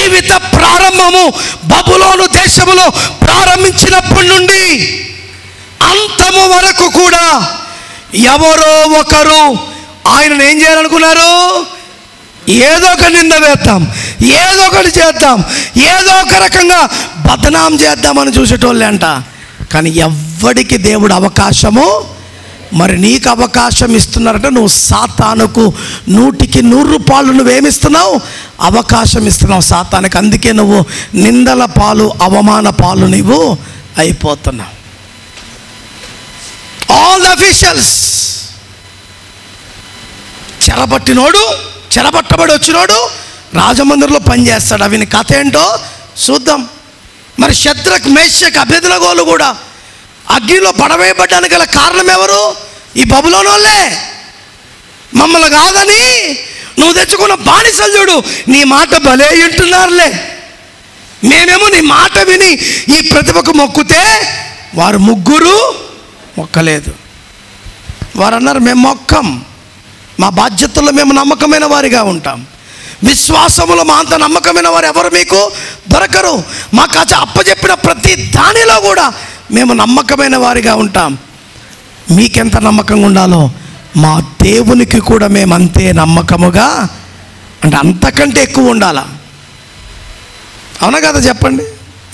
జీవిత ప్రారంభము బబులోను దేశములో ప్రారంభించినప్పటి నుండి అంతము వరకు కూడా ఎవరో ఒకరు ఆయనను ఏం చేయాలనుకున్నారు? ఏదో ఒక నింద వేద్దాం, ఏదో ఒకటి చేద్దాం, ఏదో ఒక రకంగా బదనాం చేద్దామని చూసేటోళ్ళే అంట. కానీ ఎవ్వడికి దేవుడు అవకాశము, మరి నీకు అవకాశం ఇస్తున్నారంటే నువ్వు సాతానుకు 100కి 100 రూపాయలు నువ్వేమిస్తున్నావు? అవకాశం ఇస్తున్నావు సాతానికి. అందుకే నువ్వు నిందల పాలు, అవమాన పాలు నువ్వు అయిపోతున్నావు. ఆల్ ద అఫీషియల్స్, చెరబట్టబడి వచ్చినోడు రాజమందిరంలో పనిచేస్తాడు. అవిని కథ ఏంటో చూద్దాం. మరి షద్రక్, మేషక్, అబేద్నెగోలు కూడా అగ్నిలో పడవేయబడ్డానికి గల కారణం ఎవరు? ఈ బబులోను వాళ్ళే. మమ్మల్ని కాదని నువ్వు తెచ్చుకున్న బానిసలు చూడు, నీ మాట భలే వింటున్నారులే, మేమేమో నీ మాట విని ఈ ప్రతిభకు మొక్కితే వారు ముగ్గురు మొక్కలేదు. వారు అన్నారు, మేము మొక్కం, మా బాధ్యతల్లో మేము నమ్మకమైన వారిగా ఉంటాం, విశ్వాసములో మా అంత నమ్మకమైన వారు ఎవరు మీకు దొరకరు, మాకు అప్పచెప్పిన ప్రతి దానిలో కూడా మేము నమ్మకమైన వారిగా ఉంటాం. మీకెంత నమ్మకంగా ఉండాలో మా దేవునికి కూడా మేము అంతే నమ్మకముగా, అంటే అంతకంటే ఎక్కువ ఉండాలా? అవునా కదా చెప్పండి?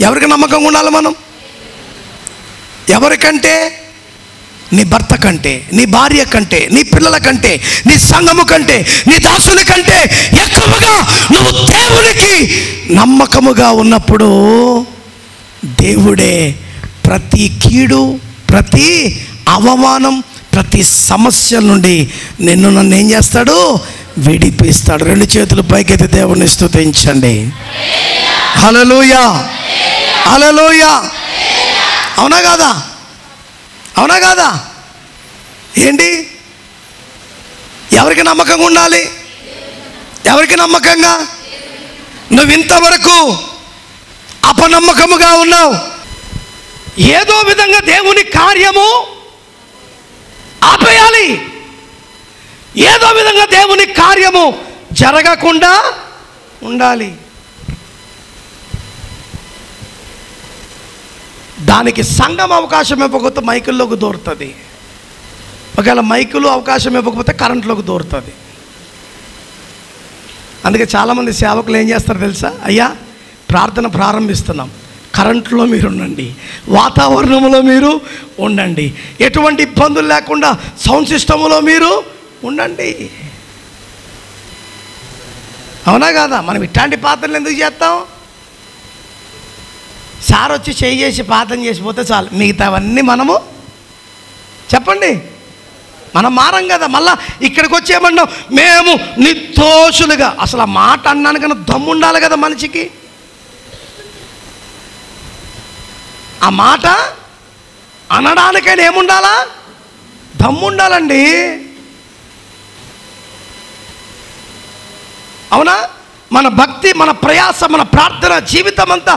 ఎవరికి నమ్మకంగా ఉండాలి మనం? ఎవరికంటే? నీ భర్త కంటే, నీ భార్య కంటే, నీ పిల్లల కంటే, నీ సంఘము కంటే, నీ దాసుని కంటే ఎక్కువగా నువ్వు దేవునికి నమ్మకముగా ఉన్నప్పుడు దేవుడే ప్రతి కీడు, ప్రతి అవమానం, ప్రతి సమస్య నుండి నన్ను ఏం చేస్తాడు? విడిపిస్తాడు. 2 చేతులు పైకెత్తి దేవుని స్తుతించండి. హల్లెలూయా, హల్లెలూయా. అవునా కాదా? అవునా కాదా? ఏంటి? ఎవరికి నమ్మకంగా ఉండాలి? ఎవరికి నమ్మకంగా? నువ్వు ఇంతవరకు అపనమ్మకముగా ఉన్నావు. ఏదో విధంగా దేవుని కార్యము ఆపేయాలి, ఏదో విధంగా దేవుని కార్యము జరగకుండా ఉండాలి. దానికి సంఘం అవకాశం ఇవ్వకపోతే మైకుల్లోకి దూరుతుంది, ఒకవేళ మైకులు అవకాశం ఇవ్వకపోతే కరెంట్లోకి దూరుతుంది. అందుకే చాలామంది సేవకులు ఏం చేస్తారు తెలుసా? అయ్యా ప్రార్థన ప్రారంభిస్తున్నాం, కరెంట్లో మీరు ఉండండి, వాతావరణంలో మీరు ఉండండి, ఎటువంటి ఇబ్బందులు లేకుండా సౌండ్ సిస్టంలో మీరు ఉండండి. అవునా కాదా? మనం ఇట్లాంటి పాత్రలు ఎందుకు చేస్తాం? సార్ వచ్చి చేసి పాతం చేసిపోతే చాలు, మిగతావన్నీ మనము చెప్పండి, మనం మారం కదా. మళ్ళా ఇక్కడికి వచ్చి ఏమన్నాం? మేము నిర్దోషులుగా. అసలు ఆ మాట అన్నానికన్నా దమ్ము ఉండాలి కదా మనిషికి. ఆ మాట అనడానికైనా ఏముండాలా? దమ్ము ఉండాలండి. అవునా? మన భక్తి, మన ప్రయాస, మన ప్రార్థన జీవితం అంతా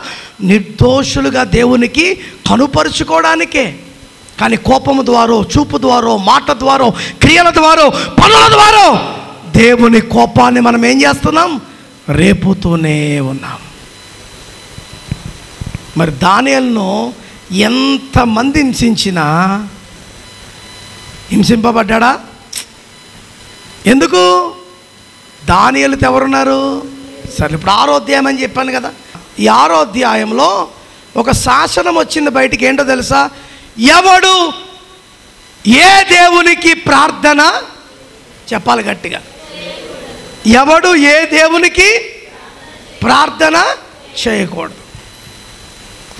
నిర్దోషులుగా దేవునికి కనుపరుచుకోవడానికే. కానీ కోపము ద్వారా, చూపు ద్వారా, మాట ద్వారా, క్రియల ద్వారా, పనుల ద్వారా దేవుని కోపాన్ని మనం ఏం చేస్తున్నాం? రేపుతూనే ఉన్నాం. మరి దానియేలును ఎంతమంది హింసించినా హింసింపబడ్డా? ఎందుకు? దానియేలుతో ఎవరున్నారు? సరే, ఇప్పుడు 6వ అధ్యాయం అని చెప్పాను కదా. ఈ 6వ అధ్యాయంలో ఒక శాసనం వచ్చింది బయటికి. ఏంటో తెలుసా? ఎవడు ఏ దేవునికి ప్రార్థన చెప్పాలి గట్టిగా, ఎవడు ఏ దేవునికి ప్రార్థన చేయకూడదు.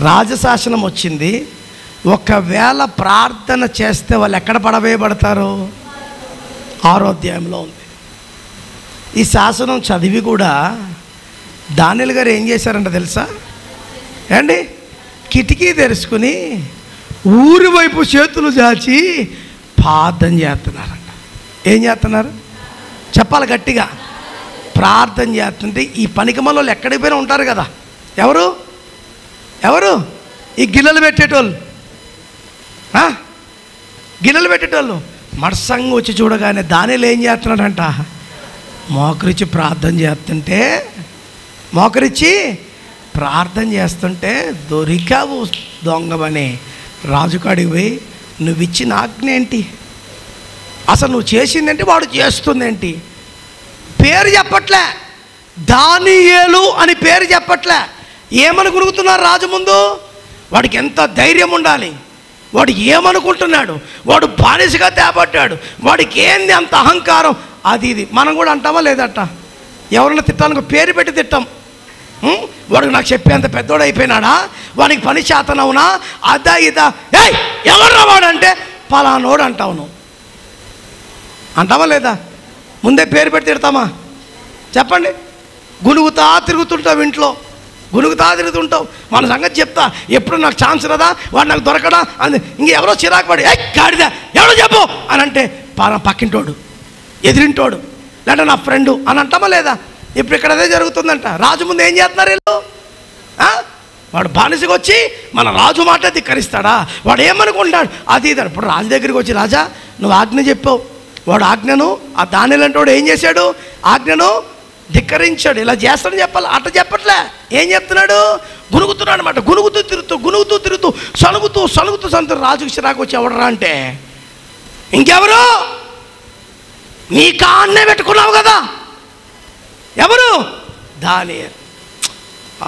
రాజశాసనం వచ్చింది. ఒకవేళ ప్రార్థన చేస్తే వాళ్ళు ఎక్కడ పడవేయబడతారు? 6వ అధ్యాయంలో ఉంది. ఈ శాసనం చదివి కూడా దానియేలు గారు ఏం చేశారంట తెలుసా? ఏండి, కిటికీ తెరుచుకుని ఊరి వైపు చేతులు చాచి ప్రార్థన చేస్తున్నారంట. ఏం చేస్తున్నారు చెప్పాలి గట్టిగా? ప్రార్థన చేస్తుంటే ఈ పనికిమాల వాళ్ళు ఎక్కడికి పోయినా ఉంటారు కదా. ఎవరు ఎవరు? ఈ గిన్నెలు పెట్టేటోళ్ళు, గిన్నెలు పెట్టేటోళ్ళు మడసంగా వచ్చి చూడగానే దానియేలు ఏం చేస్తున్నాడంట? మోకరించి ప్రార్థన చేస్తుంటే మోకరించి ప్రార్థన చేస్తుంటే దొరికావు దొంగమని రాజుకాడికి పోయి నువ్వు ఇచ్చిన ఆజ్ఞ ఏంటి, అసలు నువ్వు చేసిందేంటి, వాడు చేస్తుందేంటి, పేరు చెప్పట్లే, దానియేలు అని పేరు చెప్పట్లే. ఏమని గురుగుతున్నారు రాజు ముందు? వాడికి ఎంత ధైర్యం ఉండాలి, వాడు ఏమనుకుంటున్నాడు, వాడు బానిసగా తేబడ్డాడు, వాడికి ఏంది అంత అహంకారం, అది ఇది. మనం కూడా అంటామా లేదట? ఎవరన్నా తిట్టాలనుకో పేరు పెట్టి తిట్టాం. వాడు నాకు చెప్పేంత పెద్దోడు అయిపోయినాడా, వాడికి పని చేతనవునా, అదా ఇదా, ఏయ్ ఎవర్రా వాడు అంటే పలానోడు అంటావు. నువ్వు అంటావా లేదా? ముందే పేరు పెట్టి తిడతామా చెప్పండి? గునుగుతా తిరుగుతుంటావు, ఇంట్లో గునుగుతా తిరుగుతుంటావు. మన సంగతి చెప్తా, ఎప్పుడు నాకు ఛాన్స్ రాదా, వాడు నాకు దొరకడా అని ఇంకెవరో చిరాకు పడి గాడిదా ఎవడో చెప్పు అని అంటే పక్కింటోడు, ఎదిరింటోడు, లేదా నా ఫ్రెండు అని అంటామా లేదా? ఇప్పుడు ఇక్కడ అదే జరుగుతుందంట. రాజు ముందు ఏం చేస్తున్నారు వీళ్ళు? వాడు బానిసగా వచ్చి మన రాజు మాట ధిక్కరిస్తాడా? వాడు ఏమనుకుంటాడు, అది ఇది. ఇప్పుడు రాజు దగ్గరికి వచ్చి, రాజా నువ్వు ఆజ్ఞ చెప్పావు, వాడు ఆజ్ఞను ఆ దానియేలు అంటే వాడు ఏం చేశాడు, ఆజ్ఞను ధిక్కరించాడు, ఇలా చేస్తాడని చెప్పాలి. అట్లా చెప్పట్లే, ఏం చెప్తున్నాడు, గునుగుతున్నాడు అనమాట. గునుగుతూ తిరుగుతూ సణుగుతూ రాజుకి చిరాకు వచ్చి ఎవడరా అంటే ఇంకెవరు, నీ కాన్నే పెట్టుకున్నావు కదా, ఎవరు, దానియేలు.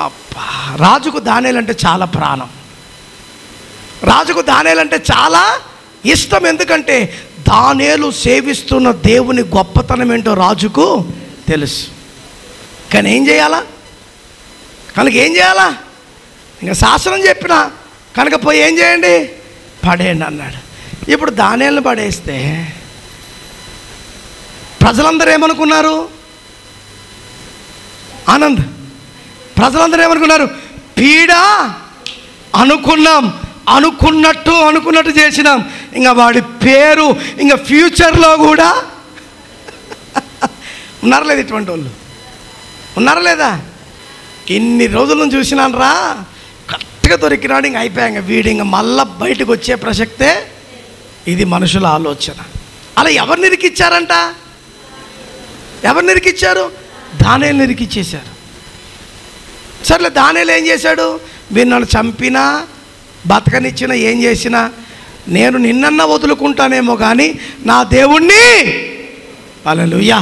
అబ్బా, రాజుకు దానియేలు అంటే చాలా ప్రాణం, రాజుకు దానియేలు అంటే చాలా ఇష్టం. ఎందుకంటే దానియేలు సేవిస్తున్న దేవుని గొప్పతనం ఏంటో రాజుకు తెలుసు. కానీ ఏం చేయాలా, ఇంకా శాసనం చెప్పిన కనుక పోయి ఏం చేయండి, పడేయండి అన్నాడు. ఇప్పుడు దానియేలుని పడేస్తే ప్రజలందరూ ఏమనుకున్నారు, ఆనంద్, ప్రజలందరూ ఏమనుకున్నారు, పీడ అనుకున్నట్టు చేసినాం, ఇంకా వాడి పేరు ఇంకా ఫ్యూచర్లో కూడా ఉన్నారా లేదా? ఇటువంటి వాళ్ళు ఉన్నారా లేదా? ఇన్ని రోజుల నుంచి చూసినాను రా, కరెక్ట్గా దొరికినాడు, ఇంక అయిపోయా, ఇంకా వీడు ఇంకా మళ్ళా బయటకు వచ్చే ప్రసక్తే. ఇది మనుషుల ఆలోచన. అలా ఎవరు నిరికిచ్చారంట? ఎవరు నిరికిచ్చారు? దానియేలు నిరికిచ్చేశారు. సర్లే, దానియేలు ఏం చేశాడు, వీరు నన్ను చంపినా బతకనిచ్చినా ఏం చేసినా నేను నిన్నన్నా వదులుకుంటానేమో కానీ నా దేవుణ్ణి, హల్లెలూయా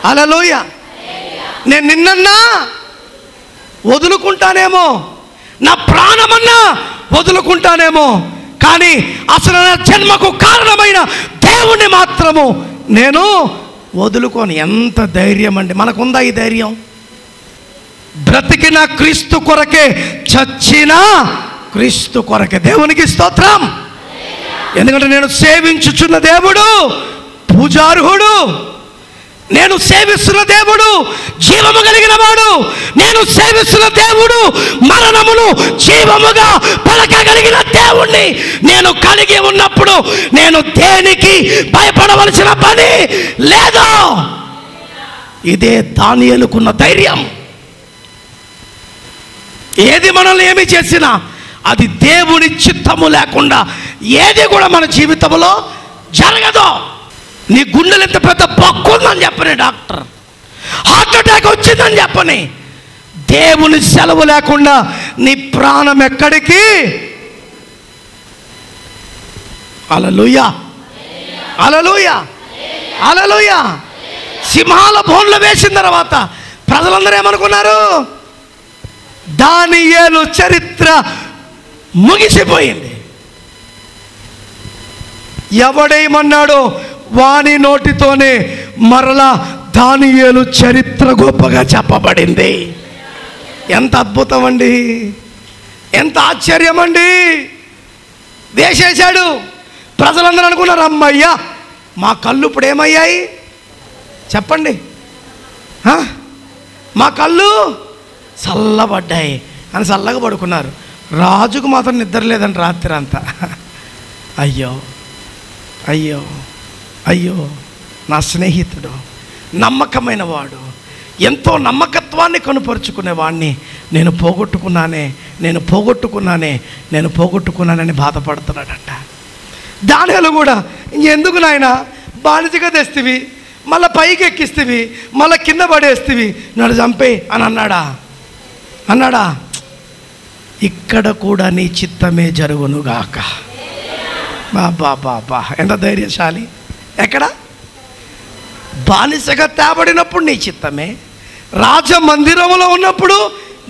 హల్లెలూయా, నేను నిన్నన్నా వదులుకుంటానేమో, నా ప్రాణమన్నా వదులుకుంటానేమో, కానీ అసలు నా జన్మకు కారణమైన దేవుణ్ణి మాత్రము నేను వదులుకోను. ఎంత ధైర్యం అండి మనకుందా ఈ ధైర్యం? బ్రతికిన క్రీస్తు కొరకే, చచ్చిన క్రీస్తు కొరకే. దేవునికి స్తోత్రం. ఎందుకంటే నేను సేవించుచున్న దేవుడు పూజార్హుడు, నేను సేవిస్తున్న దేవుడు జీవము కలిగిన వాడు, నేను సేవిస్తున్న దేవుడు మరణమును జీవముగా పలకగలిగిన దేవుణ్ణి నేను కలిగి ఉన్నప్పుడు నేను దేనికి భయపడవలసిన పని లేదు. ఇదే దానియేలుకున్న ధైర్యం. ఏది మనల్ని ఏమి చేసినా అది దేవుని చిత్తము లేకుండా ఏది కూడా మన జీవితంలో జరగదు. నీ గుండెలు ఎంత పెద్ద బొక్కు ఉందని చెప్పని డాక్టర్, హార్ట్ అటాక్ వచ్చిందని చెప్పని, దేవుని సెలవు లేకుండా నీ ప్రాణం ఎక్కడికి? హల్లెలూయా హల్లెలూయా హల్లెలూయా. సింహాల బోన్లు వేసిన తర్వాత ప్రజలందరూ ఏమనుకున్నారు, దానియేలు చరిత్ర ముగిసిపోయింది. ఎవడేమన్నాడో వాని నోటితోనే మరలా దానియేలు చరిత్ర గొప్పగా చెప్పబడింది. ఎంత అద్భుతం అండి, ఎంత ఆశ్చర్యం అండి. వేసేశాడు. ప్రజలందరూ అనుకున్నారు, అమ్మయ్యా మా కళ్ళు ఇప్పుడు ఏమయ్యాయి చెప్పండి, మా కళ్ళు చల్లబడ్డాయి అని చల్లగా పడుకున్నారు. రాజుకు మాత్రం నిద్ర లేదండి రాత్రి అంతా. అయ్యో అయ్యో అయ్యో, నా స్నేహితుడు, నమ్మకమైన వాడు, ఎంతో నమ్మకత్వాన్ని కనుపరుచుకునేవాడిని నేను పోగొట్టుకున్నానని బాధపడుతున్నాడంట. దానియేలు కూడా ఎందుకు నాయన బానిసగా తెస్తివి, మళ్ళీ పైకి ఎక్కిస్తేవి, మళ్ళీ కింద పడేస్తేవి, నన్ను చంపే అని అన్నాడా? ఇక్కడ కూడా నీ చిత్తమే జరుగునుగాక. బాబా ఎంత ధైర్యశాలి! ఎక్కడ? బానిసగా తేబడినప్పుడు నీ చిత్తమే, రాజమందిరంలో ఉన్నప్పుడు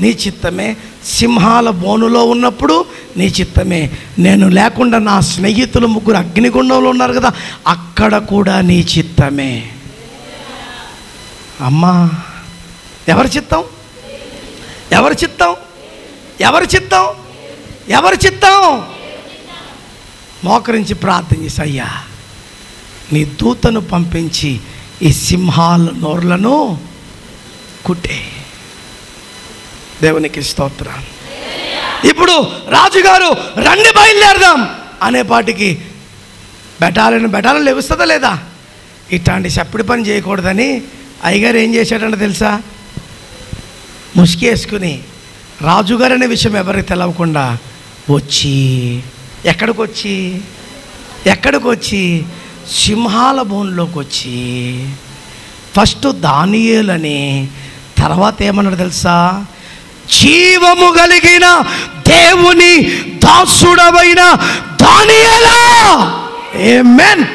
నీ చిత్తమే, సింహాల బోనులో ఉన్నప్పుడు నీ చిత్తమే, నేను లేకుండా నా స్నేహితులు 3 అగ్నిగుండంలో ఉన్నారు కదా, అక్కడ కూడా నీ చిత్తమే. అమ్మా, ఎవరి చిత్తం? ఎవరి చిత్తం? ఎవరి చిత్తం? ఎవరి చిత్తం? మోకరించి ప్రార్థన చేసి, అయ్యా నీ దూతను పంపించి ఈ సింహాల నోర్లను కుట్టే. దేవునికి స్తోత్రం. ఇప్పుడు రాజుగారు రండి బయలుదేరదాం అనేపాటికి బెటాలను లెగుస్తుందా లేదా? ఇట్లాంటి చప్పుడు పని చేయకూడదని అయ్యగారు ఏం చేశాడంటే తెలుసా? ముసుకేసుకుని రాజుగారు అనే విషయం ఎవరికి తెలవకుండా వచ్చి ఎక్కడికి వచ్చి సింహాల బోన్లోకి వచ్చి ఫస్ట్ దానియేలని, తర్వాత ఏమన్నాడు తెలుసా? జీవము కలిగిన దేవుని దాసుడవైన దానియేలా. ఆమేన్.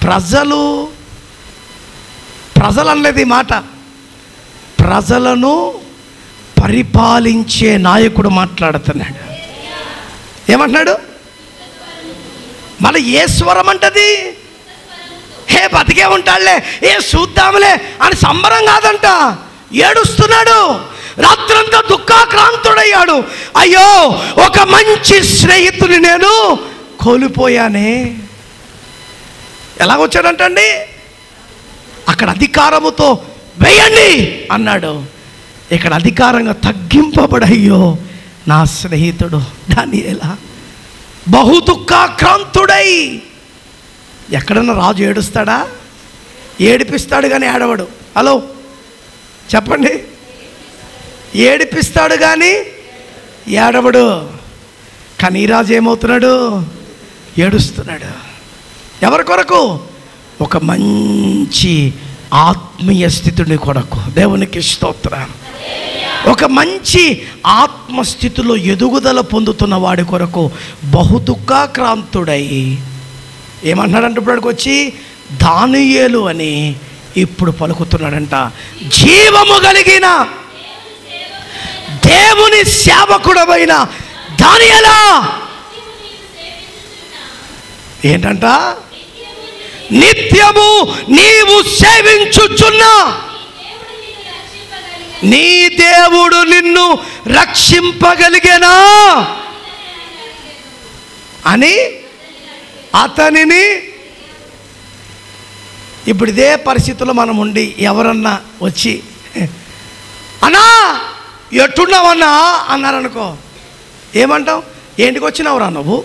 ప్రజలు అనలేదు ఈ మాట, ప్రజలను పరిపాలించే నాయకుడు మాట్లాడుతున్నాడు. ఏమంటున్నాడు? మళ్ళీ ఏ స్వరం అంటది? హే బతికే ఉంటాడులే, ఏ చూద్దాములే అని సంబరం కాదంట, ఏడుస్తున్నాడు. రాత్రంతా దుఃఖాక్రాంతుడయ్యాడు. అయ్యో, ఒక మంచి స్నేహితుని నేను కోల్పోయానే. ఎలాగొచ్చాడంటండి? అక్కడ అధికారముతో వేయండి అన్నాడు, ఇక్కడ అధికారంగా తగ్గింపబడయ్యో నా స్నేహితుడు దానియేలా బహు దుఃఖాక్రాంతుడై. ఎక్కడన్నా రాజు ఏడుస్తాడా? ఏడిపిస్తాడు కానీ ఏడవడు. హలో చెప్పండి, ఏడిపిస్తాడు కానీ ఏడవడు. కానీ ఈ రాజు ఏమవుతున్నాడు? ఏడుస్తున్నాడు. ఎవరి కొరకు? ఒక మంచి ఆత్మీయ స్థితిని కొరకు. దేవునికి స్తోత్రం. ఒక మంచి ఆత్మస్థితిలో ఎదుగుదల పొందుతున్న వాడి కొరకు బహు దుఃఖాక్రాంతుడై ఏమంటున్నాడంటే ఇప్పటికి వచ్చి దానియేలు అని ఇప్పుడు పలుకుతున్నాడంట. జీవము కలిగిన దేవుని సేవకుడవైన దానియేలా. ఏంటంట? నిత్యము నీవు సేవించుచున్న నీ దేవుడు నిన్ను రక్షింపగలిగేనా అని అతనిని. ఇప్పుడు ఇదే పరిస్థితుల్లో మనం ఉండి ఎవరన్నా వచ్చి అన్నా ఎట్టున్నావన్నా అన్నారనుకో, ఏమంటావు? ఏంటికి వచ్చినావురా నువ్వు?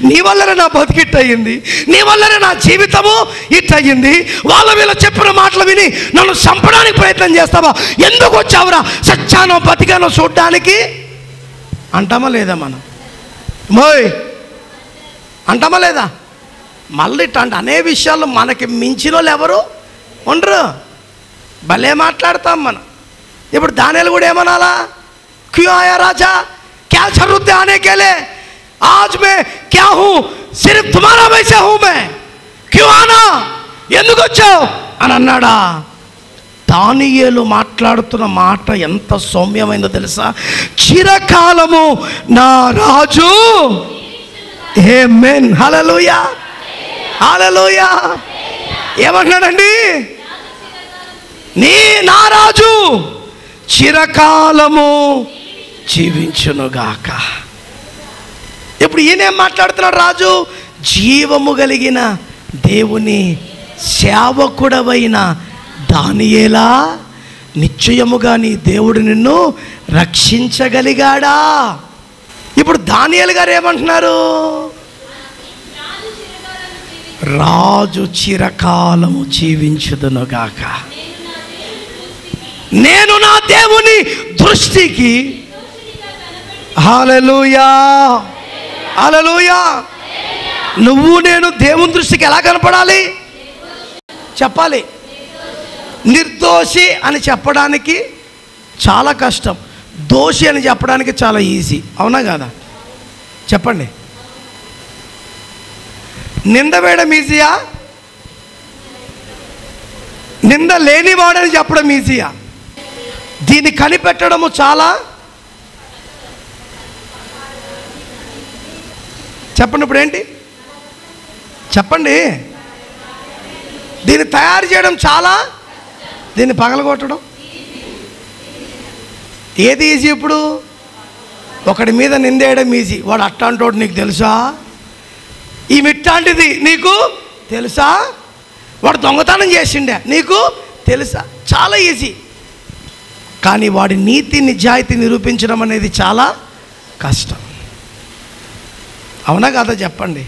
నీ వల్లనే నా బతికిట్టయింది, నీ వల్లనే నా జీవితము ఇట్టయింది, వాళ్ళ వీళ్ళ చెప్పిన మాటలు విని నన్ను చంపడానికి ప్రయత్నం చేస్తావా? ఎందుకు వచ్చావురా? సచ్చానో బతికానో చూడ్డానికి అంటామా లేదా? మనం మోయ్ అంటామా లేదా? మళ్ళీ ఇట్లాంటి అనే విషయాల్లో మనకి మించిన వాళ్ళు ఎవరు ఉండరు. భలే మాట్లాడతాం మనం. ఇప్పుడు దానియేలు కూడా ఏమనాలా? క్యూ ఆయా రాజా, క్యా జरूरत है आने के लिए? आज मैं क्या हूँ? सिर्फ तुम्हारा वैसा हूँ मैं, क्यों आना? ఎందుకు వచ్చావు అని అన్నాడా? దానియేలు మాట్లాడుతున్న మాట ఎంత సౌమ్యమైందో తెలుసా? చిరకాలము నా రాజు. ఆమేన్. హల్లెలూయా, హల్లెలూయా. ఏమంటున్నాడండి? నా రాజు చిరకాలము జీవించునుగాక. ఇప్పుడు ఈయనేం మాట్లాడుతున్నాడు? రాజు జీవము కలిగిన దేవుని సేవకుడవైన దానియేలా, నిశ్చయముగా నీ దేవుడు నిన్ను రక్షించగలిగాడా? ఇప్పుడు దానియేలు గారు ఏమంటున్నారు? రాజు చిరకాలము జీవించుదునుగాక. నేను నా దేవుని దృష్టికి హల్లెలూయా, హల్లెలూయా. నువ్వు నేను దేవుని దృష్టికి ఎలా కనపడాలి? చెప్పాలి. నిర్దోషి అని చెప్పడానికి చాలా కష్టం, దోషి అని చెప్పడానికి చాలా ఈజీ. అవునా కాదా? చెప్పండి. నింద వేయడం ఈజీయా? నింద లేనివాడని చెప్పడం ఈజీయా? దీన్ని కనిపెట్టడము చాలా. చెప్పండి ఇప్పుడు ఏంటి? చెప్పండి. దీన్ని తయారు చేయడం చాలా, దీన్ని పగలగొట్టడం ఏది ఈజీ? ఇప్పుడు ఒకడి మీద నిందేయడం ఈజీ. వాడు అట్టాంటోడు నీకు తెలుసా? ఈ మిట్టాంటిది నీకు తెలుసా? వాడు దొంగతనం చేసిండే నీకు తెలుసా? చాలా ఈజీ. కానీ వాడి నీతి నిజాయితీ నిరూపించడం అనేది చాలా కష్టం. అవునా కాదా? చెప్పండి.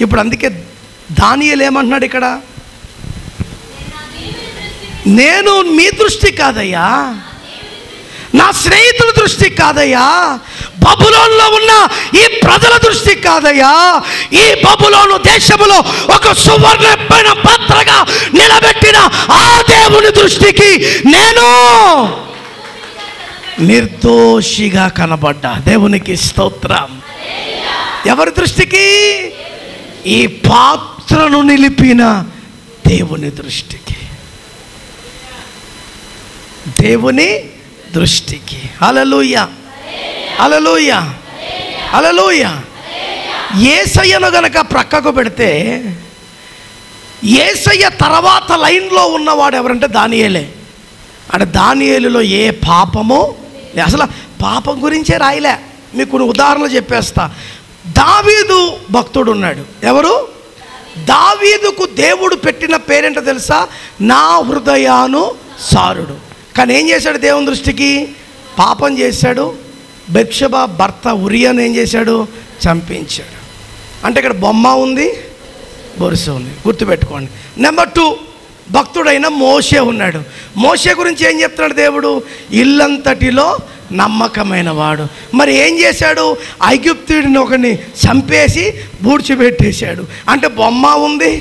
ఇప్పుడు అందుకే దానియేలు ఏమంటున్నాడు ఇక్కడ? నేను మీ దృష్టి కాదయ్యా, నా స్నేహితుల దృష్టి కాదయ్యా, బబులోనులో ఉన్న ఈ ప్రజల దృష్టి కాదయ్యా, ఈ బబులోను దేశములో ఒక సువర్ణమైన పాత్రగా నిలబెట్టిన ఆ దేవుని దృష్టికి నేను నిర్దోషిగా కనబడ్డా. దేవునికి స్తోత్రం. ఎవరి దృష్టికి? ఈ పాత్రను నిలిపిన దేవుని దృష్టికి, దేవుని దృష్టికి. హల్లెలూయా, హల్లెలూయా, హల్లెలూయా. యేసయ్యను గనక ప్రక్కకు పెడితే, యేసయ్య తర్వాత లైన్లో ఉన్నవాడు ఎవరంటే దానియేలే. అంటే దానియేలులో ఏ పాపము అసలు పాపం గురించే రాయలే. మీకు కొన్ని ఉదాహరణలు చెప్పేస్తా. దావీదు భక్తుడు ఉన్నాడు. ఎవరు? దావీదుకు దేవుడు పెట్టిన పేరేంటో తెలుసా? నా హృదయానుసారుడు. కానీ ఏం చేశాడు? దేవుని దృష్టికి పాపం చేశాడు. బెత్షెబా భర్త ఉరియాను ఏం చేశాడు? చంపించాడు. అంటే ఇక్కడ బొమ్మ ఉంది, బొరుసు ఉంది. గుర్తుపెట్టుకోండి. నెంబర్ 2, భక్తుడైన మోషే ఉన్నాడు. మోషే గురించి ఏం చెప్తున్నాడు దేవుడు? ఇల్లంతటిలో నమ్మకమైన వాడు. మరి ఏం చేశాడు? ఐగుప్తుడిని ఒకరిని చంపేసి బూడ్చిపెట్టేశాడు. అంటే బొమ్మ ఉంది,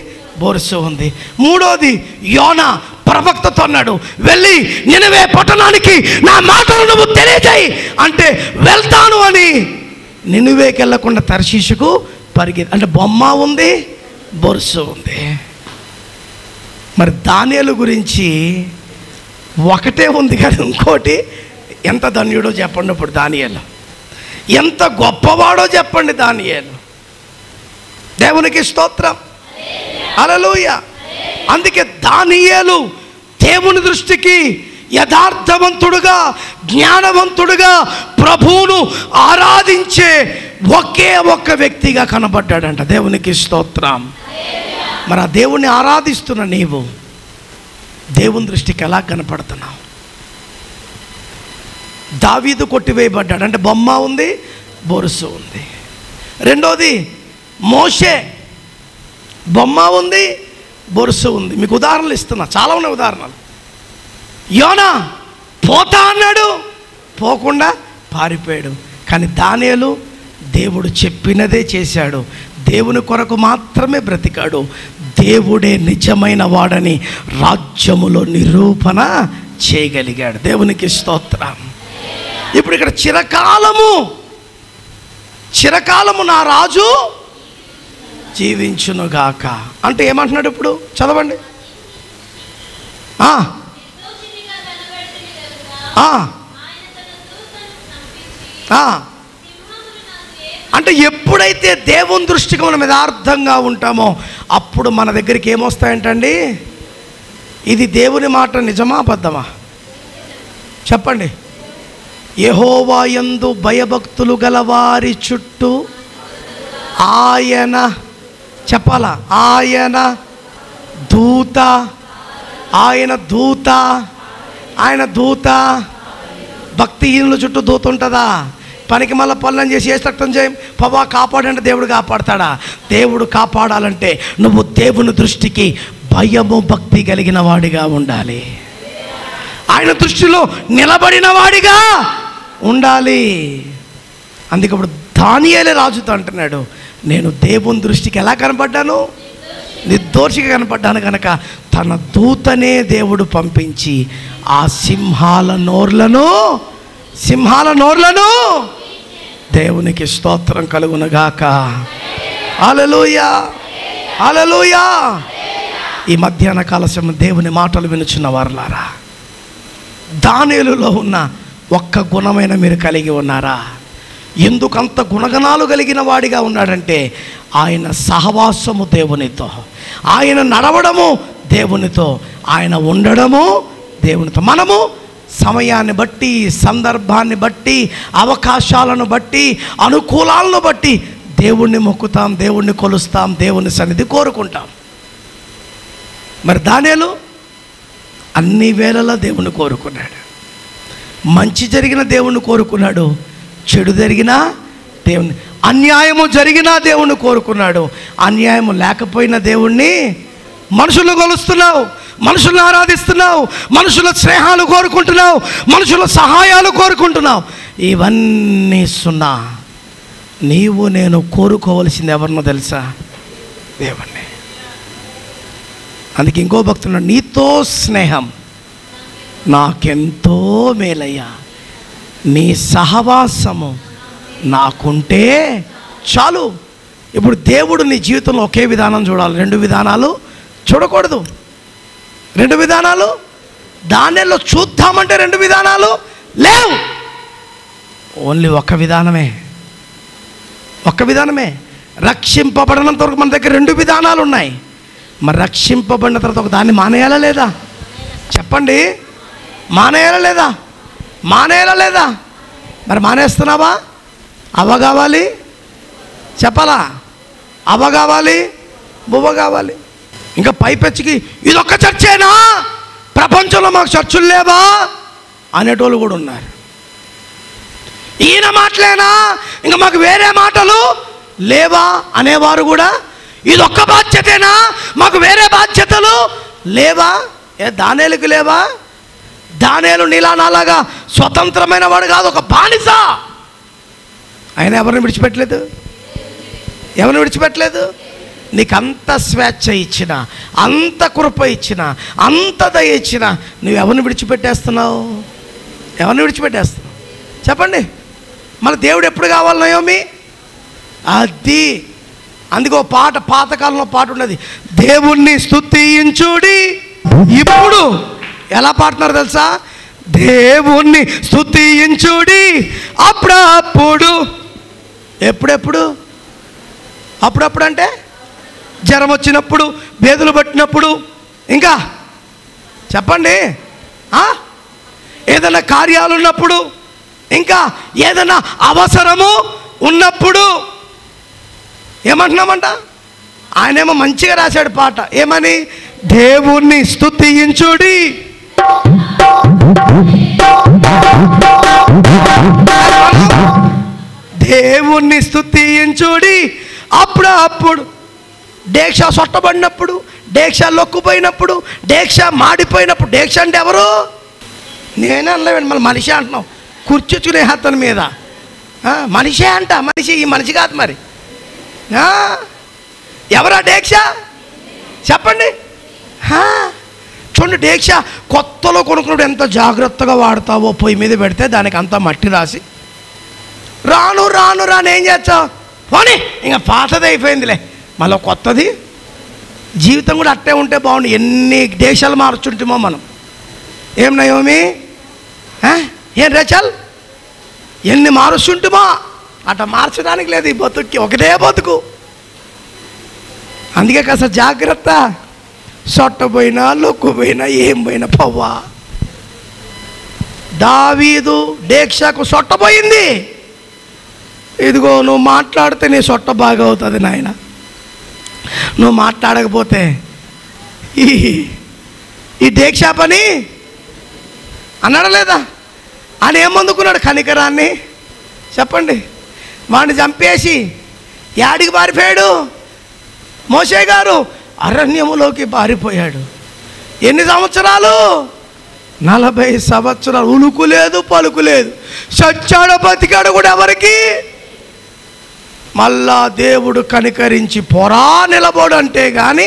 బొరుసు ఉంది. 3వది యోనా ప్రవక్తతో అన్నాడు, వెళ్ళి నినవే పట్టణానికి నా మాటలు నువ్వు తెలియజేయి అంటే వెళ్తాను అని నినవేకి వెళ్ళకుండా తర్షీషుకు పరిగెత్తి. అంటే బొమ్మ ఉంది, బొరుసు ఉంది. మరి దానియేలు గురించి ఒకటే ఉంది కానీ ఇంకోటి ఎంత ధన్యుడో చెప్పండి. ఇప్పుడు దానియేలు ఎంత గొప్పవాడో చెప్పండి. దానియేలు దేవునికి స్తోత్రం, హల్లెలూయా. అందుకే దానియేలు దేవుని దృష్టికి యథార్థవంతుడుగా, జ్ఞానవంతుడుగా, ప్రభువును ఆరాధించే ఒకే ఒక్క వ్యక్తిగా కనబడ్డాడంట. దేవునికి స్తోత్రం. మరి ఆ దేవుణ్ణి ఆరాధిస్తున్న నీవు దేవుని దృష్టికి ఎలా కనపడుతున్నావు? దావీదు కొట్టివేయబడ్డాడు. అంటే బొమ్మ ఉంది, బొరుసు ఉంది. 2వది మోషే, బొమ్మ ఉంది, బొరుసు ఉంది. మీకు ఉదాహరణలు ఇస్తున్నా, చాలా ఉన్నాయి ఉదాహరణలు. యోనా పోతా అన్నాడు, పోకుండా పారిపోయాడు. కానీ దానియేలు దేవుడు చెప్పినదే చేశాడు. దేవుని కొరకు మాత్రమే బ్రతికాడు. దేవుడే నిజమైన వాడని రాజ్యములో నిరూపణ చేయగలిగాడు. దేవునికి స్తోత్రం. ఇప్పుడు ఇక్కడ చిరకాలము నా రాజు జీవించునుగాక అంటే ఏమంటున్నాడు? ఇప్పుడు చదవండి. అంటే ఎప్పుడైతే దేవుని దృష్టికి మనం యథార్థంగా ఉంటామో అప్పుడు మన దగ్గరికి ఏమొస్తాయంటండి? ఇది దేవుని మాట నిజమా అబద్ధమా? చెప్పండి. యెహోవా యందు భయభక్తులు గలవారి చుట్టూ ఆయన, చెప్పాలా, ఆయన దూత, ఆయన దూత, ఆయన దూత. భక్తిహీనుల చుట్టూ దూత ఉంటుందా? పనికి మళ్ళీ పనులను చేసి ఏ రక్తం చేయం పవా కాపాడంటే దేవుడు కాపాడతాడా? దేవుడు కాపాడాలంటే నువ్వు దేవుని దృష్టికి భయము భక్తి కలిగిన వాడిగా ఉండాలి. ఆయన దృష్టిలో నిలబడిన వాడిగా ఉండాలి. అందుకే ఇప్పుడు దానియేలు రాజుతో అంటున్నాడు, నేను దేవుని దృష్టికి ఎలా కనపడ్డాను? నిర్దోషిగా కనపడ్డాను కనుక తన దూతనే దేవుడు పంపించి ఆ సింహాల నోర్లను దేవునికి స్తోత్రం కలుగునుగాక. హల్లెలూయా, హల్లెలూయా. ఈ మధ్యాహ్న కాల సమయం దేవుని మాటలు వినుచున్న వారలారా, దానియేలులో ఉన్న ఒక్క గుణమైన మీరు కలిగి ఉన్నారా? ఎందుకంత గుణగణాలు కలిగిన వాడిగా ఉన్నాడంటే ఆయన సహవాసము దేవునితో, ఆయన నడవడము దేవునితో, ఆయన ఉండడము దేవునితో. మనము సమయాన్ని బట్టి, సందర్భాన్ని బట్టి, అవకాశాలను బట్టి, అనుకూలాలను బట్టి దేవుణ్ణి మొక్కుతాం, దేవుణ్ణి కొలుస్తాం, దేవుని సన్నిధి కోరుకుంటాం. మరి దానియేలు అన్ని వేళలా దేవుణ్ణి కోరుకున్నాడు. మంచి జరిగిన దేవుణ్ణి కోరుకున్నాడు, చెడు జరిగినా దేవుణ్ణి, అన్యాయము జరిగినా దేవుణ్ణి కోరుకున్నాడు. అన్యాయము లేకపోయిన దేవుణ్ణి మనుషులను కొలుస్తున్నావు, మనుషులను ఆరాధిస్తున్నావు, మనుషుల స్నేహాలు కోరుకుంటున్నావు, మనుషుల సహాయాలు కోరుకుంటున్నావు. ఇవన్నీ సున్నా. నీవు నేను కోరుకోవలసింది ఎవరినో తెలుసా? దేవుణ్ణి. అందుకే ఇంకో భక్తుడు, నీతో స్నేహం నాకెంతో మేలయ్యా, నీ సహవాసము నాకుంటే చాలు. ఇప్పుడు దేవుడు నీ జీవితంలో ఒకే విధానం చూడాలి, రెండు విధానాలు చూడకూడదు. రెండు విధానాలు దానిలో చూద్దామంటే రెండు విధానాలు లేవు. ఓన్లీ ఒక్క విధానమే, ఒక్క విధానమే. రక్షింపబడినంత వరకు మన దగ్గర రెండు విధానాలు ఉన్నాయి. మరి రక్షింపబడిన తర్వాత ఒక దాన్ని మానేయాలా లేదా? చెప్పండి, మానేయాలా లేదా? మానేయాలా లేదా? మరి మానేస్తున్నావా? అవ్వ కావాలి చెప్పాలా? అవ్వ కావాలి, బువ్వ కావాలి. ఇంకా పైపెచ్చికి ఇదొక్క చర్చేనా, ప్రపంచంలో మాకు చర్చులు లేవా అనేటోళ్ళు కూడా ఉన్నారు. ఈయన మాటలేనా, ఇంకా మాకు వేరే మాటలు లేవా అనేవారు కూడా. ఇదొక్క బాధ్యతేనా, మాకు వేరే బాధ్యతలు లేవా? దానియేలుకి లేవా? దానియేలు నీలా నాలాగా స్వతంత్రమైన వాడు కాదు, ఒక బానిస. ఆయన ఎవరిని విడిచిపెట్టలేదు, ఎవరిని విడిచిపెట్టలేదు. నీకు అంత స్వేచ్ఛ ఇచ్చిన, అంత కృప ఇచ్చిన, అంత దయ ఇచ్చిన, నువ్వు ఎవరిని విడిచిపెట్టేస్తున్నావు? ఎవరిని విడిచిపెట్టేస్తున్నావు చెప్పండి. మన దేవుడు ఎప్పుడు కావాలి నయోమి? అది అందుకో పాట, పాతకాలంలో పాట ఉన్నది, దేవుణ్ణి స్తుతించుడి. ఇప్పుడు ఎలా పాడుతున్నారు తెలుసా? దేవుణ్ణి స్తుతించుడి అప్పుడప్పుడు. ఎప్పుడెప్పుడు? అప్పుడప్పుడు అంటే జ్వరం వచ్చినప్పుడు, వేదులు పట్టినప్పుడు, ఇంకా చెప్పండి, ఏదైనా కార్యాలు ఉన్నప్పుడు, ఇంకా ఏదైనా అవసరము ఉన్నప్పుడు. ఏమంటున్నామంట? ఆయనేమో మంచిగా రాశాడు పాట, ఏమని? దేవుణ్ణి స్తుతించుడి. దేవుణ్ణి స్తుతించుడి అప్పుడప్పుడు. డేక్ష సొట్టబడినప్పుడు, డేక్ష లొక్కుపోయినప్పుడు, డేక్ష మాడిపోయినప్పుడు. డేక్ష అంటే ఎవరు? నేనే అనలేవండి, మళ్ళీ మనిషి అంటున్నావు. కూర్చొచ్చుకునే అతని మీద మనిషే అంట. మనిషి, ఈ మనిషి కాదు మరి. ఎవరా డేక్ష చెప్పండి. చూడండి, డేక్ష కొత్తలో కొనుక్కున్నప్పుడు ఎంత జాగ్రత్తగా వాడతావో. పొయ్యి మీద పెడితే దానికి అంతా మట్టి రాసి రాను రాను రాను ఏం చేస్తావు? పోనీ ఇంకా పాతది అయిపోయిందిలే, మళ్ళీ కొత్తది. జీవితం కూడా అట్టే ఉంటే బాగుండు. ఎన్ని దేశాలు మార్చుంటామో మనం. ఏం నయోమి, ఏం రేచల్, ఎన్ని మారుస్తుంటామో అట్లా మార్చడానికి లేదు ఈ బతుక్కి, ఒకటే బతుకు. అందుకే కాస్త జాగ్రత్త. సొట్టపోయినా, లొక్కుపోయినా, ఏం పోయినా పవ్వా. దావీదు డేక్షకు సొట్టపోయింది. ఇదిగో నువ్వు మాట్లాడితే నీ సొట్ట బాగా అవుతుంది నాయన, నువ్వు మాట్లాడకపోతే ఈ డేక్ష పని అన్నాడా లేదా? ఆయన ఏమందుకున్నాడు? కనికరాన్ని. చెప్పండి. వాడిని చంపేసి యాడికి పారిపోయాడు? మోషే గారు అరణ్యములోకి పారిపోయాడు. ఎన్ని సంవత్సరాలు? 40 సంవత్సరాలు. ఉలుకు లేదు, పలుకు లేదు. చచ్చాడు, బతికాడు కూడా ఎవరికి? మళ్ళా దేవుడు కనికరించి పొరా నిలబడు అంటే కానీ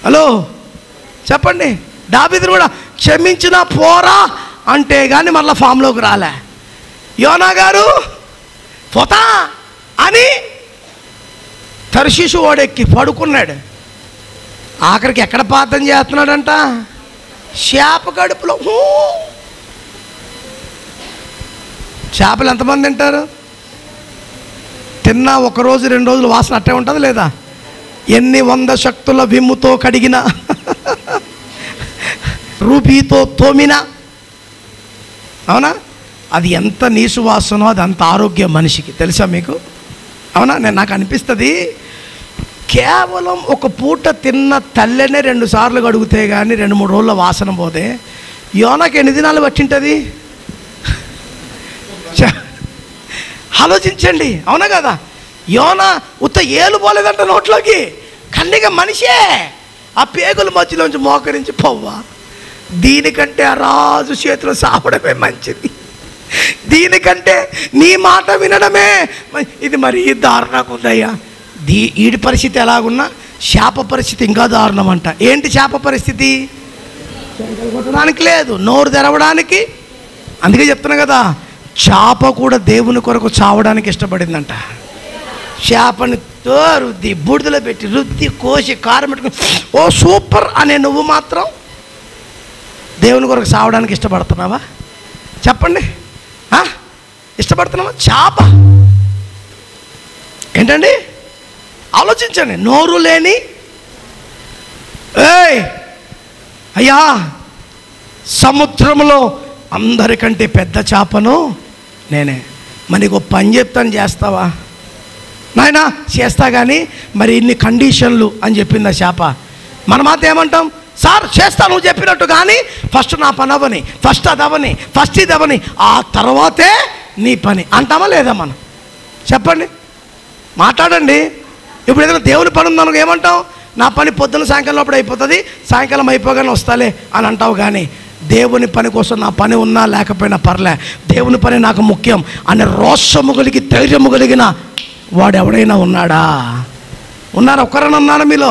హలో చెప్పండి. దావీదును కూడా క్షమించిన పోరా అంటే కానీ మళ్ళీ ఫామ్లోకి రాలే. యోనా గారు పోతా అని తర్షీషు ఓడెక్కి పడుకున్నాడు. ఆఖరికి ఎక్కడ ప్రార్థన చేస్తున్నాడంట? చేప కడుపులో. చేపలు ఎంతమంది తింటారు? తిన్నా 1 రోజు 2 రోజులు వాసన అట్టే ఉంటుంది లేదా? ఎన్ని 100 శక్తుల విమ్ముతో కడిగిన, రూపీతో తోమిన, అవునా, అది ఎంత నీసు వాసనో అది అంత ఆరోగ్యం మనిషికి. తెలుసా మీకు? అవునా? నాకు అనిపిస్తుంది, కేవలం ఒక పూట తిన్న తల్లెనే 2 సార్లు కడుగుతే కానీ 2-3 రోజుల వాసన పోతే యోనాకి ఎన్ని దినాలు పట్టింటుంది? ఆలోచించండి. అవునా కదా? యోనా ఉత్త ఏలు పోలేదంట నోట్లోకి, కన్నిగా మనిషే. ఆ పేగుల మధ్యలోంచి మోకరించి పోవా, దీనికంటే ఆ రాజు చేతిలో సాపడమే మంచిది, దీనికంటే నీ మాట వినడమే ఇది మరీ దారుణంగా ఉందయ్యా. ఈడి పరిస్థితి ఎలాగున్నా శాప పరిస్థితి ఇంకా దారుణం అంట. ఏంటి శాప పరిస్థితి? కొట్టడానికి లేదు, నోరు తెరవడానికి. అందుకే చెప్తున్నా కదా, చేప కూడా దేవుని కొరకు చావడానికి ఇష్టపడిందంట. చేపని రుద్ది బూడిదలో పెట్టి రుద్ది కోసి కారం పెట్టుకుని ఓ సూపర్ అనే నువ్వు మాత్రం దేవుని కొరకు చావడానికి ఇష్టపడుతున్నావా? చెప్పండి, ఇష్టపడుతున్నావా? చేప ఏంటండి? ఆలోచించండి. నోరు లేని అయ్యా, సముద్రంలో అందరికంటే పెద్ద చేపను నేనే. మరి నీకు పని చెప్తాను, చేస్తావా? నాయనా చేస్తా, కానీ మరి ఇన్ని కండిషన్లు అని చెప్పింది ఆ చేప. మన మాత్రం ఏమంటాం? సార్ చేస్తా నువ్వు చెప్పినట్టు, కానీ ఫస్ట్ నా పని అవ్వని, ఫస్ట్ అదవని, ఫస్ట్ ఇది అవ్వని, ఆ తర్వాతే నీ పని అంటామా లేదా? మనం చెప్పండి, మాట్లాడండి. ఇప్పుడు ఏదైనా దేవుని పని ఉందనుకో ఏమంటాం? నా పని పొద్దున్న సాయంకాలం లోపల అయిపోతుంది, సాయంకాలం అయిపోగానే వస్తాలే అని అంటావు. కానీ దేవుని పని కోసం నా పని ఉన్నా లేకపోయినా పర్లే, దేవుని పని నాకు ముఖ్యం అనే రోషము కలిగి ధైర్యము కలిగిన వాడు ఎవడైనా ఉన్నాడా? ఉన్నారా? ఒక్కరైనా ఉన్నారా మీలో?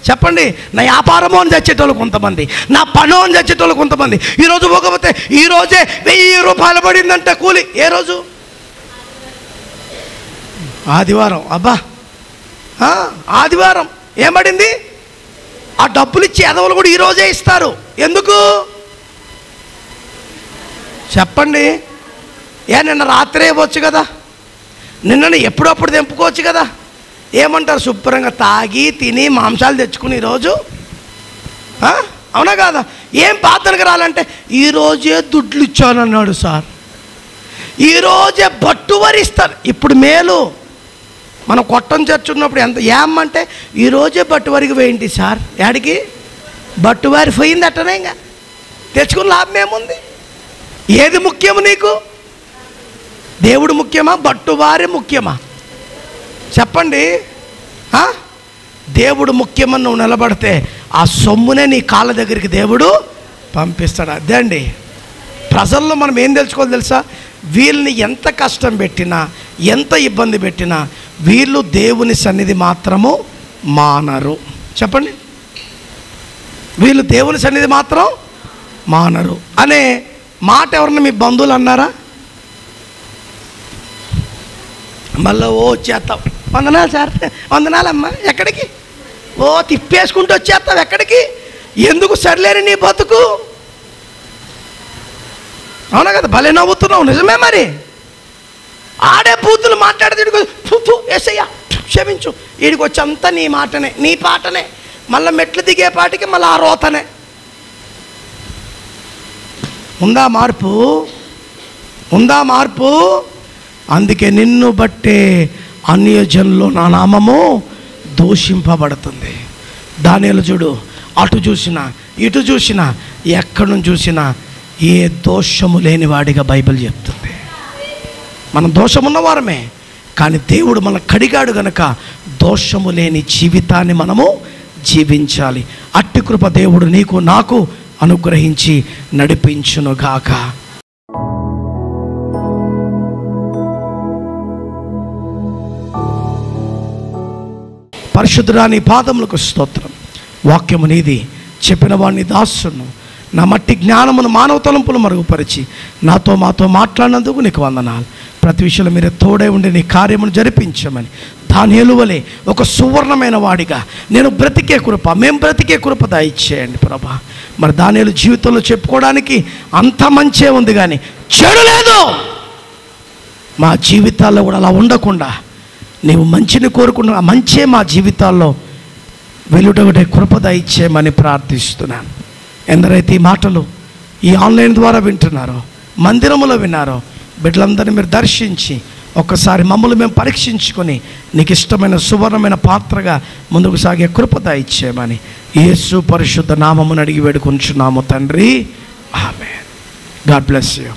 చెప్పండి. నా వ్యాపారమో అని చచ్చేటోళ్ళు కొంతమంది, నా పనో అని చచ్చేటోళ్ళు కొంతమంది. ఈరోజు పోకపోతే ఈరోజే 1000 రూపాయలు పడిందంటే కూలి. ఏ రోజు? ఆదివారం. అబ్బా, ఆదివారం ఏం పడింది? ఆ డబ్బులు ఇచ్చి ఎదవలు కూడా ఈరోజే ఇస్తారు. ఎందుకు చెప్పండి? నిన్న రాత్రే ఇవ్వచ్చు కదా, నిన్న ఎప్పుడప్పుడు తెంపుకోవచ్చు కదా. ఏమంటారు? శుభ్రంగా తాగి తిని మాంసాలు తెచ్చుకుని ఈరోజు, అవునా కాదా? ఏం ప్రార్థనకు రాలంటే ఈరోజే దుడ్లు ఇచ్చానన్నాడు సార్, ఈరోజే బట్టువరిస్తారు. ఇప్పుడు మేలు. మనం కొట్టం చర్చ ఉన్నప్పుడు ఎంత ఏమంటే ఈరోజే బట్టువారికి వేయండి సార్. యాడికి? బట్టువారి పోయింది అట్టనే, ఇంకా తెచ్చుకుని లాభం ఏముంది? ఏది ముఖ్యము నీకు? దేవుడు ముఖ్యమా, బట్టువారి ముఖ్యమా? చెప్పండి. దేవుడు ముఖ్యమని నువ్వు నిలబడితే ఆ సొమ్మునే నీ కాళ్ళ దగ్గరికి దేవుడు పంపిస్తాడు. అదే అండి. ప్రజల్లో మనం ఏం తెలుసుకోవాలి తెలుసా? వీళ్ళని ఎంత కష్టం పెట్టినా, ఎంత ఇబ్బంది పెట్టినా వీళ్ళు దేవుని సన్నిధి మాత్రము మానరు. చెప్పండి, వీళ్ళు దేవుని సన్నిధి మాత్రం మానరు అనే మాట ఎవరన్నా మీ బంధువులు అన్నారా? మళ్ళీ వచ్చేస్తాం, వందనాలు సార్, వందనాలమ్మా, ఎక్కడికి? తిప్పేసుకుంటూ వచ్చేస్తావు. ఎక్కడికి? ఎందుకు? సరిలేని నీ బతుకు. అవునా కదా? భలే నవ్వుతున్నావు, నిజమే. మరి ఆడే బూతులు మాట్లాడితే ఏసయ్యా క్షమించు, వీడికి వచ్చంతా నీ మాటనే, నీ పాటనే. మళ్ళీ మెట్లు దిగే పాటికి మళ్ళీ ఆ రోతనే. ఉందా మార్పు? ఉందా మార్పు? అందుకే నిన్ను బట్టే అన్యజనుల్లో నా నామము దూషింపబడుతుంది. దానియేలు చూడు, అటు చూసినా ఇటు చూసినా ఎక్కడి నుంచి చూసినా ఏ దోషము లేని వాడిగా బైబిల్ చెప్తుంది. మనం దోషమున్న వారమే, కానీ దేవుడు మన కడిగాడు గనక దోషము లేని జీవితాన్ని మనము జీవించాలి. అట్టి కృప దేవుడు నీకు నాకు అనుగ్రహించి నడిపించునుగాక. పరిశుద్ధుడా నీ పాదములకు స్తోత్రం. వాక్యము నీది, చెప్పిన వాడిని దాసును, నా మట్టి జ్ఞానమును మానవ తలంపులు మరుగుపరిచి మాతో మాట్లాడినందుకు నీకు వందనాలు. ప్రతి విషయంలో మీరే తోడే ఉండి నీ కార్యమును జరిపించమని, దానియేలు వలె ఒక సువర్ణమైన వాడిగా నేను బ్రతికే కృప, మేము బ్రతికే కృప దయచేయండి ప్రభా. మరి దానియేలు జీవితంలో చెప్పుకోవడానికి అంత మంచే ఉంది కానీ చెడు లేదు. మా జీవితాల్లో కూడా అలా ఉండకుండా నీవు మంచిని కోరుకున్న మంచే మా జీవితాల్లో వెలుటొకటే కృప దయచేయమని ప్రార్థిస్తున్నాను. ఎందరైతే ఈ మాటలు ఈ ఆన్లైన్ ద్వారా వింటున్నారో, మందిరములో విన్నారో, బిడ్డలందరినీ మీరు దర్శించి ఒక్కసారి మమ్మల్ని మేము పరీక్షించుకొని నీకు ఇష్టమైన సువర్ణమైన పాత్రగా ముందుకు సాగే కృప దయచేయమని యేసు పరిశుద్ధ నామమును అడిగి వేడుకొంచున్నాము తండ్రి. ఆమేన్. God bless you.